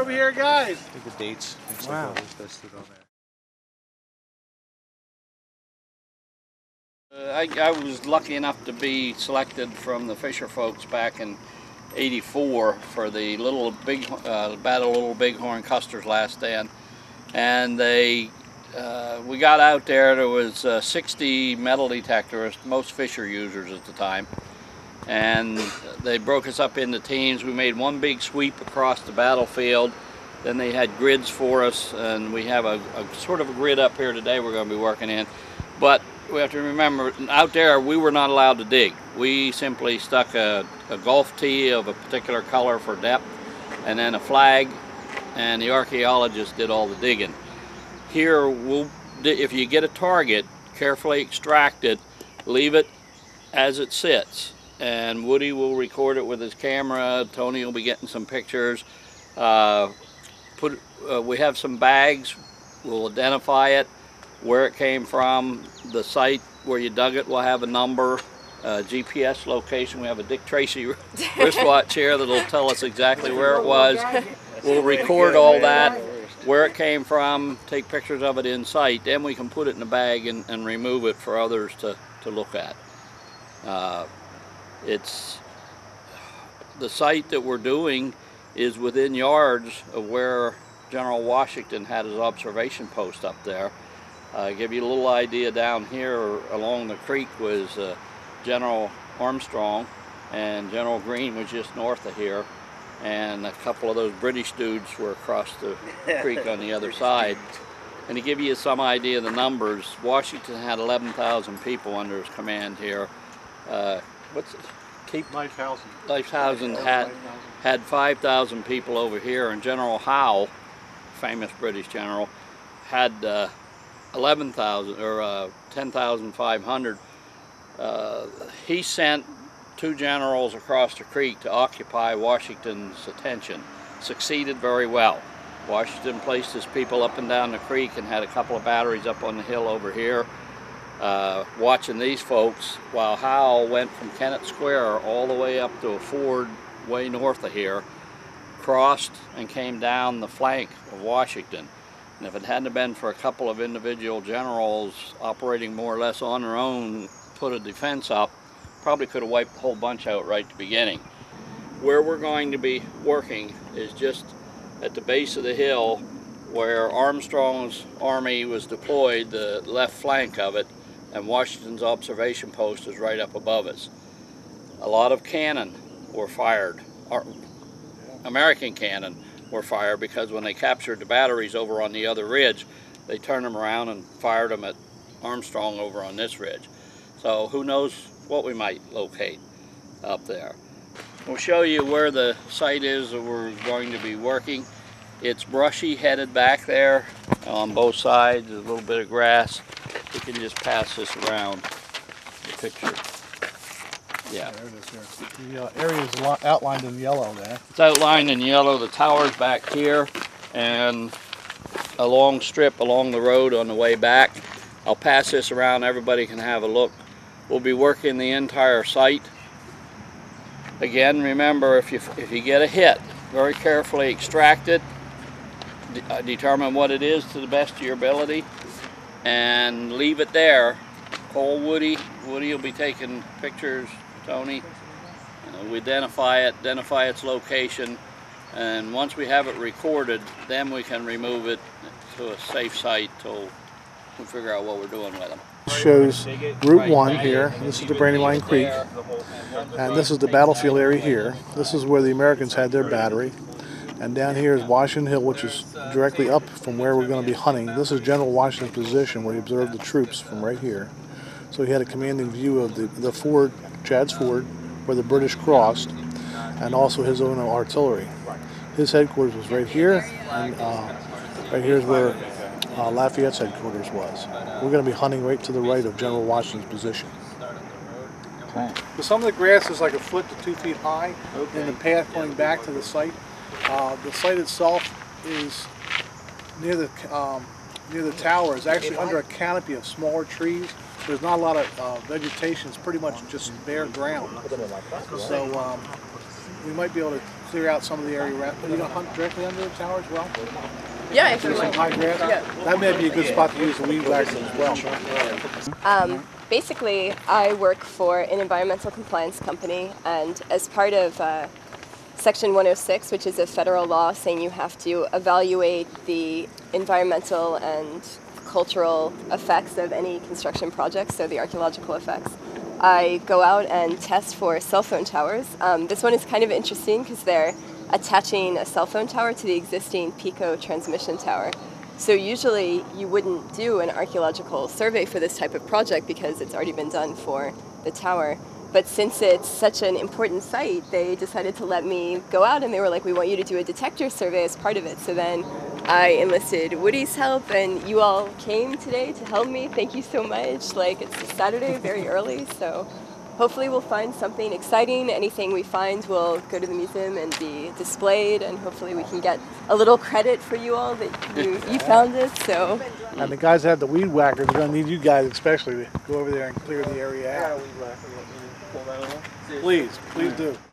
over here, guys? I think the dates. Wow. Like always listed on there. I was lucky enough to be selected from the Fisher folks back in '84 for the Battle of Little Bighorn Custer's Last Stand, and we got out there. There was 60 metal detectorists, most Fisher users at the time, and they broke us up into teams. We made one big sweep across the battlefield. Then they had grids for us, and we have a sort of a grid up here today we're going to be working in. But we have to remember, out there we were not allowed to dig. We simply stuck a golf tee of a particular color for depth, and then a flag, and the archaeologists did all the digging. Here, if you get a target, carefully extract it, leave it as it sits, and Woody will record it with his camera. Tony will be getting some pictures. We have some bags. We'll identify it, where it came from, the site where you dug it will have a number, GPS location. We have a Dick Tracy wristwatch here that'll tell us exactly where it was. We'll record all that, where it came from, take pictures of it in sight, then we can put it in a bag and remove it for others to look at. The site that we're doing is within yards of where General Washington had his observation post up there. Give you a little idea, down here along the creek was General Armstrong, and General Greene was just north of here, and a couple of those British dudes were across the creek on the other side. And to give you some idea of the numbers, Washington had 11,000 people under his command here. Lifehausen had 5,000 people over here, and General Howe, famous British general, had 11,000 or 10,500. He sent 2 generals across the creek to occupy Washington's attention. Succeeded very well. Washington placed his people up and down the creek and had a couple of batteries up on the hill over here, watching these folks, while Howe went from Kennett Square all the way up to a ford way north of here, crossed and came down the flank of Washington. And if it hadn't been for a couple of individual generals operating more or less on their own, put a defense up, probably could have wiped the whole bunch out right at the beginning. Where we're going to be working is just at the base of the hill where Armstrong's army was deployed, the left flank of it, and Washington's observation post is right up above us. A lot of cannon were fired, American cannon were fired, because when they captured the batteries over on the other ridge, they turned them around and fired them at Armstrong over on this ridge. So who knows what we might locate up there. We'll show you where the site is that we're going to be working. It's brushy headed back there on both sides. There's a little bit of grass. We can just pass this around the picture. Yeah. There it is here. The area is outlined in yellow there. It's outlined in yellow. The tower's back here, and a long strip along the road on the way back. I'll pass this around. Everybody can have a look. We'll be working the entire site. Again, remember, if you get a hit, very carefully extract it, determine what it is to the best of your ability, and leave it there. Call Woody. Woody will be taking pictures, Tony. We identify its location, and once we have it recorded, then we can remove it to a safe site till we figure out what we're doing with them. Shows Route 1 here. This is the Brandywine Creek, and this is the battlefield area here. This is where the Americans had their battery, and down here is Washington Hill, which is directly up from where we're going to be hunting. This is General Washington's position, where he observed the troops from right here. So he had a commanding view of the ford, Chad's Ford, where the British crossed, and also his own artillery. His headquarters was right here, and right here is where Lafayette's headquarters was. We're going to be hunting right to the right of General Washington's position. Okay. So some of the grass is like 1 foot to 2 feet high, in the path going back to the site. The site itself is near the tower. Is actually under a canopy of smaller trees. there's not a lot of vegetation. It's pretty much just bare ground. So we might be able to clear out some of the area. Are you going to hunt directly under the tower as well? Yeah, if you Some like. high grass? Yeah. That may be a good spot to use the weed whacker as well. Basically, I work for an environmental compliance company, and as part of Section 106, which is a federal law saying you have to evaluate the environmental and cultural effects of any construction project, so the archaeological effects, I go out and test for cell phone towers. This one is kind of interesting because they're attaching a cell phone tower to the existing Pico transmission tower. So usually you wouldn't do an archaeological survey for this type of project because it's already been done for the tower. But since it's such an important site, they decided to let me go out, and they were like, we want you to do a detector survey as part of it. So then I enlisted Woody's help, and you all came today to help me. Thank you so much. Like, it's a Saturday, very early, so hopefully we'll find something exciting. Anything we find will go to the museum and be displayed, and hopefully we can get a little credit for you all that you found it. So. And the guys that have the weed whackers are going to need you guys especially to go over there and clear the area out. Please do.